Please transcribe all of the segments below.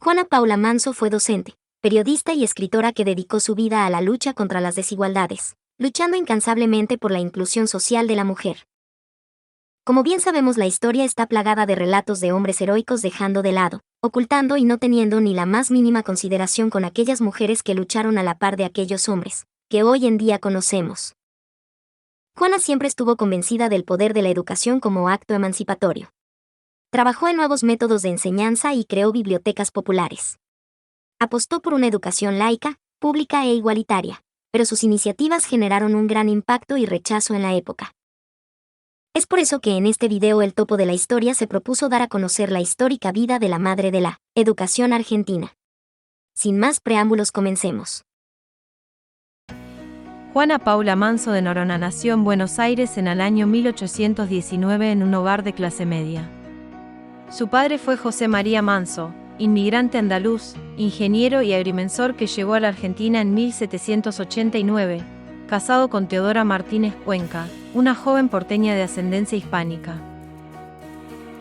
Juana Paula Manso fue docente, periodista y escritora que dedicó su vida a la lucha contra las desigualdades, luchando incansablemente por la inclusión social de la mujer. Como bien sabemos, la historia está plagada de relatos de hombres heroicos dejando de lado, ocultando y no teniendo ni la más mínima consideración con aquellas mujeres que lucharon a la par de aquellos hombres, que hoy en día conocemos. Juana siempre estuvo convencida del poder de la educación como acto emancipatorio. Trabajó en nuevos métodos de enseñanza y creó bibliotecas populares. Apostó por una educación laica, pública e igualitaria, pero sus iniciativas generaron un gran impacto y rechazo en la época. Es por eso que en este video el topo de la historia se propuso dar a conocer la histórica vida de la madre de la educación argentina. Sin más preámbulos, comencemos. Juana Paula Manso de Noronha nació en Buenos Aires en el año 1819 en un hogar de clase media. Su padre fue José María Manso, inmigrante andaluz, ingeniero y agrimensor que llegó a la Argentina en 1789, casado con Teodora Martínez Cuenca, una joven porteña de ascendencia hispánica.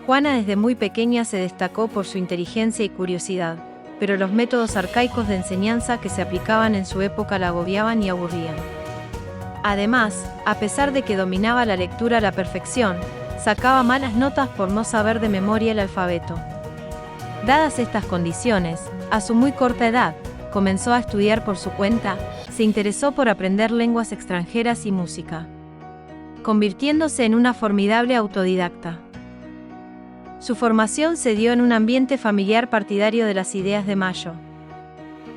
Juana desde muy pequeña se destacó por su inteligencia y curiosidad, pero los métodos arcaicos de enseñanza que se aplicaban en su época la agobiaban y aburrían. Además, a pesar de que dominaba la lectura a la perfección, sacaba malas notas por no saber de memoria el alfabeto. Dadas estas condiciones, a su muy corta edad, comenzó a estudiar por su cuenta, se interesó por aprender lenguas extranjeras y música, convirtiéndose en una formidable autodidacta. Su formación se dio en un ambiente familiar partidario de las ideas de Mayo.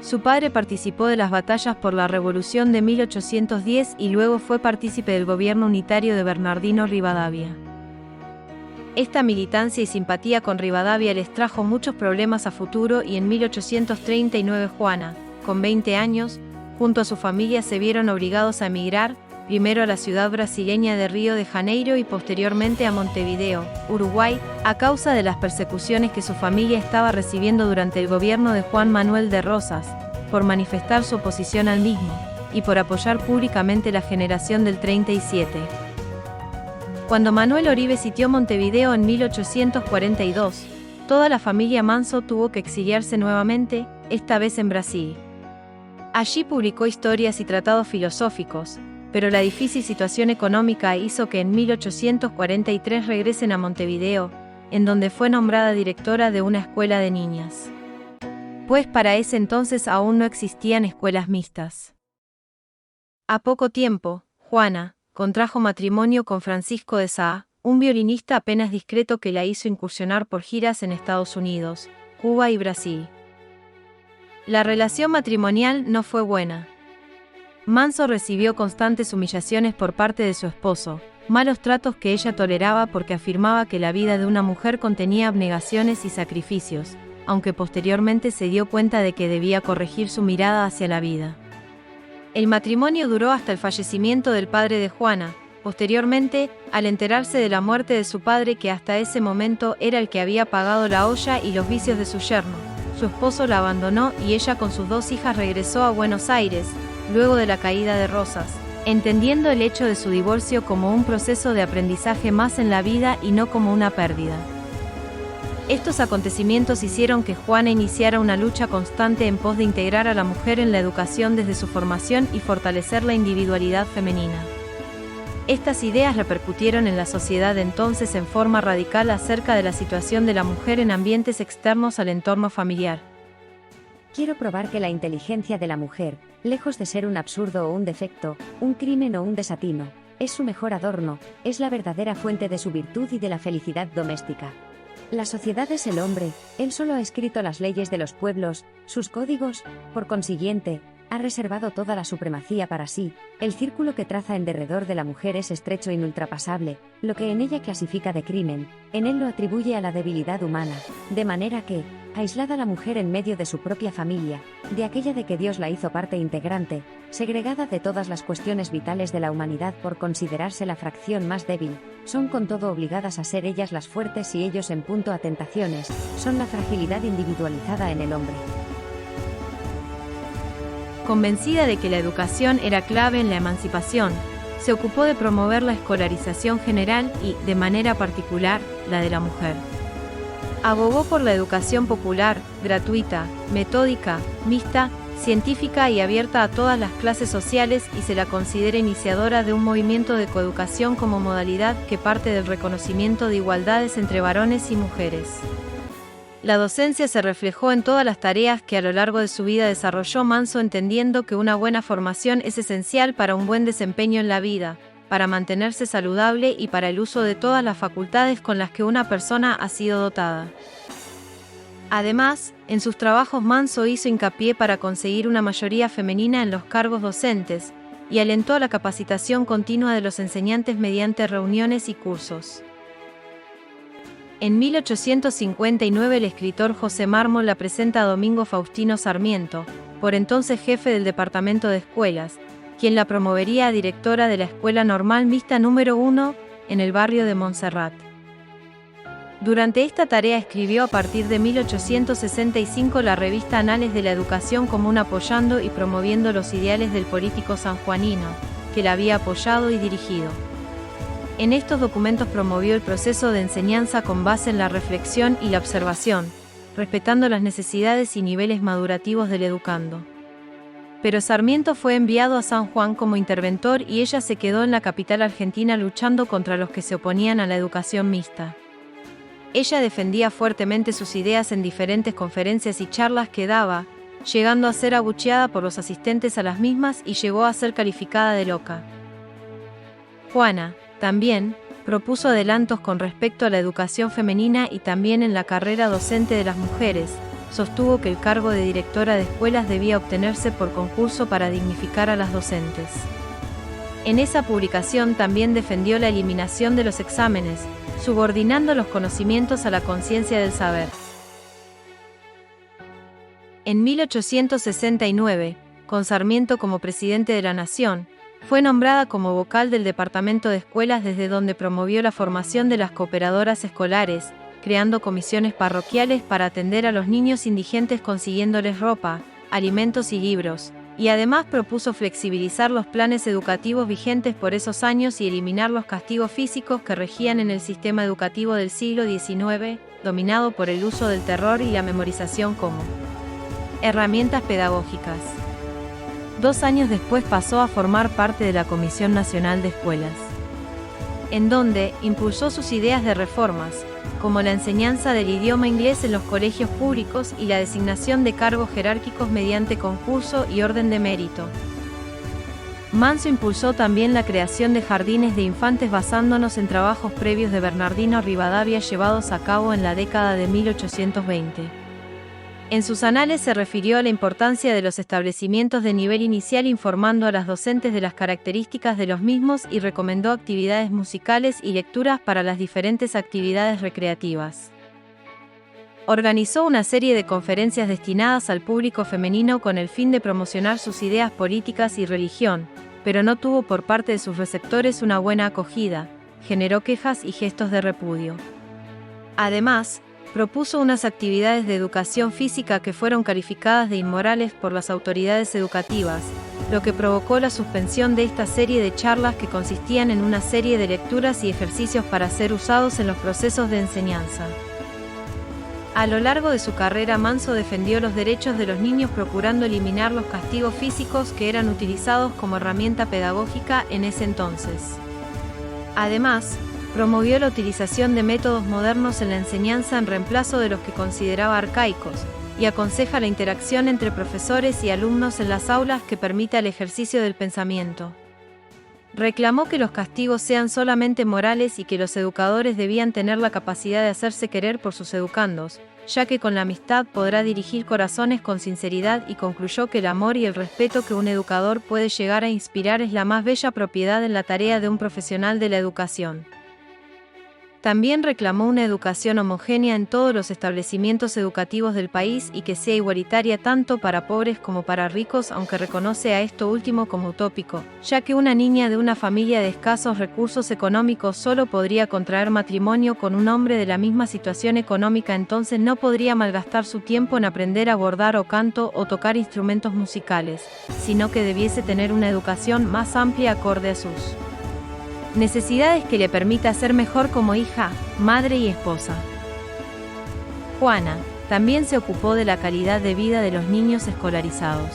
Su padre participó de las batallas por la Revolución de 1810 y luego fue partícipe del gobierno unitario de Bernardino Rivadavia. Esta militancia y simpatía con Rivadavia les trajo muchos problemas a futuro y en 1839 Juana, con 20 años, junto a su familia se vieron obligados a emigrar, primero a la ciudad brasileña de Río de Janeiro y posteriormente a Montevideo, Uruguay, a causa de las persecuciones que su familia estaba recibiendo durante el gobierno de Juan Manuel de Rosas, por manifestar su oposición al mismo, y por apoyar públicamente la generación del 37. Cuando Manuel Oribe sitió Montevideo en 1842, toda la familia Manso tuvo que exiliarse nuevamente, esta vez en Brasil. Allí publicó historias y tratados filosóficos, pero la difícil situación económica hizo que en 1843 regresen a Montevideo, en donde fue nombrada directora de una escuela de niñas. Pues para ese entonces aún no existían escuelas mixtas. A poco tiempo, Juana contrajo matrimonio con Francisco de Sá, un violinista apenas discreto que la hizo incursionar por giras en Estados Unidos, Cuba y Brasil. La relación matrimonial no fue buena. Manso recibió constantes humillaciones por parte de su esposo, malos tratos que ella toleraba porque afirmaba que la vida de una mujer contenía abnegaciones y sacrificios, aunque posteriormente se dio cuenta de que debía corregir su mirada hacia la vida. El matrimonio duró hasta el fallecimiento del padre de Juana. Posteriormente, al enterarse de la muerte de su padre, que hasta ese momento era el que había pagado la olla y los vicios de su yerno, su esposo la abandonó y ella con sus 2 hijas regresó a Buenos Aires, luego de la caída de Rosas, entendiendo el hecho de su divorcio como un proceso de aprendizaje más en la vida y no como una pérdida. Estos acontecimientos hicieron que Juana iniciara una lucha constante en pos de integrar a la mujer en la educación desde su formación y fortalecer la individualidad femenina. Estas ideas repercutieron en la sociedad entonces en forma radical acerca de la situación de la mujer en ambientes externos al entorno familiar. Quiero probar que la inteligencia de la mujer, lejos de ser un absurdo o un defecto, un crimen o un desatino, es su mejor adorno, es la verdadera fuente de su virtud y de la felicidad doméstica. La sociedad es el hombre, él solo ha escrito las leyes de los pueblos, sus códigos, por consiguiente, ha reservado toda la supremacía para sí, el círculo que traza en derredor de la mujer es estrecho e inultrapasable, lo que en ella clasifica de crimen, en él lo atribuye a la debilidad humana, de manera que, aislada la mujer en medio de su propia familia, de aquella de que Dios la hizo parte integrante, segregada de todas las cuestiones vitales de la humanidad por considerarse la fracción más débil, son con todo obligadas a ser ellas las fuertes y ellos en punto a tentaciones, son la fragilidad individualizada en el hombre. Convencida de que la educación era clave en la emancipación, se ocupó de promover la escolarización general y, de manera particular, la de la mujer. Abogó por la educación popular, gratuita, metódica, mixta, científica y abierta a todas las clases sociales, y se la considera iniciadora de un movimiento de coeducación como modalidad que parte del reconocimiento de igualdades entre varones y mujeres. La docencia se reflejó en todas las tareas que a lo largo de su vida desarrolló Manso, entendiendo que una buena formación es esencial para un buen desempeño en la vida, para mantenerse saludable y para el uso de todas las facultades con las que una persona ha sido dotada. Además, en sus trabajos Manso hizo hincapié para conseguir una mayoría femenina en los cargos docentes, y alentó a la capacitación continua de los enseñantes mediante reuniones y cursos. En 1859 el escritor José Mármol la presenta a Domingo Faustino Sarmiento, por entonces jefe del Departamento de Escuelas, quien la promovería a directora de la Escuela Normal Mixta número 1, en el barrio de Montserrat. Durante esta tarea escribió a partir de 1865 la revista Anales de la Educación común, apoyando y promoviendo los ideales del político sanjuanino, que la había apoyado y dirigido. En estos documentos promovió el proceso de enseñanza con base en la reflexión y la observación, respetando las necesidades y niveles madurativos del educando. Pero Sarmiento fue enviado a San Juan como interventor y ella se quedó en la capital argentina luchando contra los que se oponían a la educación mixta. Ella defendía fuertemente sus ideas en diferentes conferencias y charlas que daba, llegando a ser abucheada por los asistentes a las mismas y llegó a ser calificada de loca. Juana, también, propuso adelantos con respecto a la educación femenina y también en la carrera docente de las mujeres. Sostuvo que el cargo de directora de escuelas debía obtenerse por concurso para dignificar a las docentes. En esa publicación también defendió la eliminación de los exámenes, subordinando los conocimientos a la conciencia del saber. En 1869, con Sarmiento como presidente de la Nación, fue nombrada como vocal del Departamento de Escuelas, desde donde promovió la formación de las cooperadoras escolares, creando comisiones parroquiales para atender a los niños indigentes consiguiéndoles ropa, alimentos y libros, y además propuso flexibilizar los planes educativos vigentes por esos años y eliminar los castigos físicos que regían en el sistema educativo del siglo XIX, dominado por el uso del terror y la memorización como herramientas pedagógicas. 2 años después pasó a formar parte de la Comisión Nacional de Escuelas, en donde impulsó sus ideas de reformas, como la enseñanza del idioma inglés en los colegios públicos y la designación de cargos jerárquicos mediante concurso y orden de mérito. Manso impulsó también la creación de jardines de infantes basándonos en trabajos previos de Bernardino Rivadavia llevados a cabo en la década de 1820. En sus anales se refirió a la importancia de los establecimientos de nivel inicial, informando a las docentes de las características de los mismos y recomendó actividades musicales y lecturas para las diferentes actividades recreativas. Organizó una serie de conferencias destinadas al público femenino con el fin de promocionar sus ideas políticas y religión, pero no tuvo por parte de sus receptores una buena acogida, generó quejas y gestos de repudio. Además, propuso unas actividades de educación física que fueron calificadas de inmorales por las autoridades educativas, lo que provocó la suspensión de esta serie de charlas que consistían en una serie de lecturas y ejercicios para ser usados en los procesos de enseñanza. A lo largo de su carrera, Manso defendió los derechos de los niños procurando eliminar los castigos físicos que eran utilizados como herramienta pedagógica en ese entonces. Además, promovió la utilización de métodos modernos en la enseñanza en reemplazo de los que consideraba arcaicos, y aconseja la interacción entre profesores y alumnos en las aulas que permita el ejercicio del pensamiento. Reclamó que los castigos sean solamente morales y que los educadores debían tener la capacidad de hacerse querer por sus educandos, ya que con la amistad podrá dirigir corazones con sinceridad, y concluyó que el amor y el respeto que un educador puede llegar a inspirar es la más bella propiedad en la tarea de un profesional de la educación. También reclamó una educación homogénea en todos los establecimientos educativos del país y que sea igualitaria tanto para pobres como para ricos, aunque reconoce a esto último como utópico, ya que una niña de una familia de escasos recursos económicos solo podría contraer matrimonio con un hombre de la misma situación económica, entonces no podría malgastar su tiempo en aprender a bordar o canto o tocar instrumentos musicales, sino que debiese tener una educación más amplia acorde a sus necesidades que le permita ser mejor como hija, madre y esposa. Juana también se ocupó de la calidad de vida de los niños escolarizados.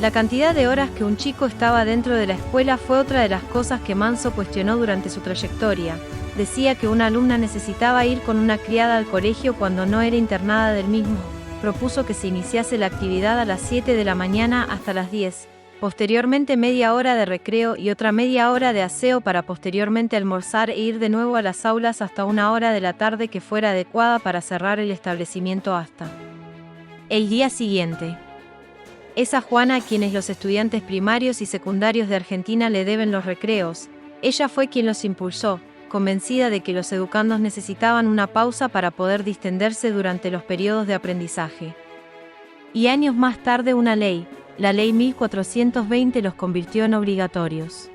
La cantidad de horas que un chico estaba dentro de la escuela fue otra de las cosas que Manso cuestionó durante su trayectoria. Decía que una alumna necesitaba ir con una criada al colegio cuando no era internada del mismo. Propuso que se iniciase la actividad a las 7 de la mañana hasta las 10, posteriormente media hora de recreo y otra media hora de aseo para posteriormente almorzar e ir de nuevo a las aulas hasta 1 hora de la tarde que fuera adecuada para cerrar el establecimiento hasta el día siguiente. Es a Juana a quienes los estudiantes primarios y secundarios de Argentina le deben los recreos. Ella fue quien los impulsó, convencida de que los educandos necesitaban una pausa para poder distenderse durante los periodos de aprendizaje. Y años más tarde una ley, la Ley 1420, los convirtió en obligatorios.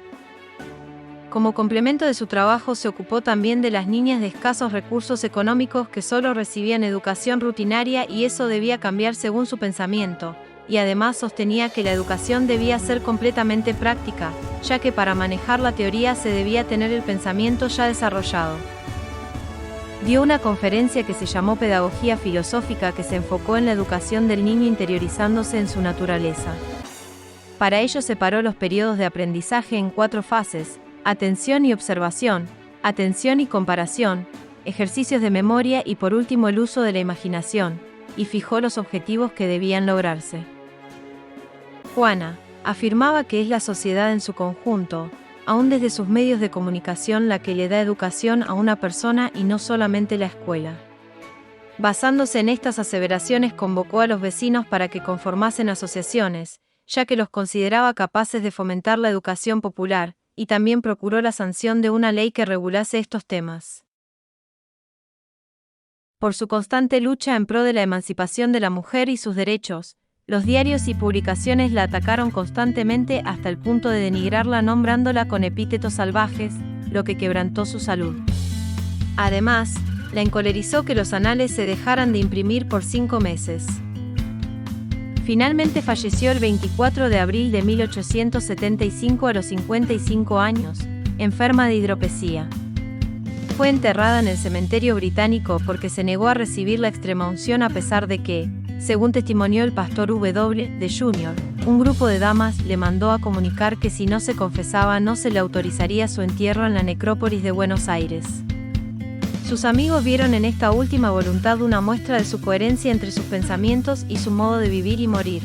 Como complemento de su trabajo se ocupó también de las niñas de escasos recursos económicos que solo recibían educación rutinaria y eso debía cambiar según su pensamiento. Y además sostenía que la educación debía ser completamente práctica, ya que para manejar la teoría se debía tener el pensamiento ya desarrollado. Dio una conferencia que se llamó Pedagogía Filosófica, que se enfocó en la educación del niño interiorizándose en su naturaleza. Para ello separó los periodos de aprendizaje en 4 fases: atención y observación, atención y comparación, ejercicios de memoria y por último el uso de la imaginación, y fijó los objetivos que debían lograrse. Juana afirmaba que es la sociedad en su conjunto, aún desde sus medios de comunicación, la que le da educación a una persona y no solamente la escuela. Basándose en estas aseveraciones convocó a los vecinos para que conformasen asociaciones, ya que los consideraba capaces de fomentar la educación popular, y también procuró la sanción de una ley que regulase estos temas. Por su constante lucha en pro de la emancipación de la mujer y sus derechos, los diarios y publicaciones la atacaron constantemente hasta el punto de denigrarla nombrándola con epítetos salvajes, lo que quebrantó su salud. Además, la encolerizó que los anales se dejaran de imprimir por 5 meses. Finalmente falleció el 24 de abril de 1875 a los 55 años, enferma de hidropesía. Fue enterrada en el cementerio británico porque se negó a recibir la extremaunción a pesar de que, según testimonió el pastor W. de Jr., un grupo de damas le mandó a comunicar que si no se confesaba no se le autorizaría su entierro en la necrópolis de Buenos Aires. Sus amigos vieron en esta última voluntad una muestra de su coherencia entre sus pensamientos y su modo de vivir y morir.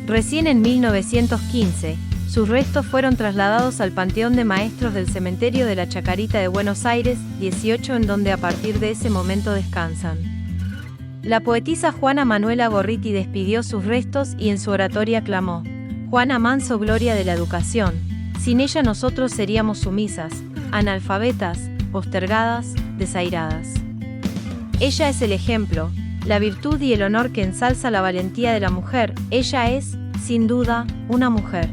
Recién en 1915, sus restos fueron trasladados al Panteón de Maestros del Cementerio de la Chacarita de Buenos Aires, 18, en donde a partir de ese momento descansan. La poetisa Juana Manuela Gorriti despidió sus restos y en su oratoria clamó: Juana Manso, gloria de la educación, sin ella nosotros seríamos sumisas, analfabetas, postergadas, desairadas. Ella es el ejemplo, la virtud y el honor que ensalza la valentía de la mujer. Ella es, sin duda, una mujer.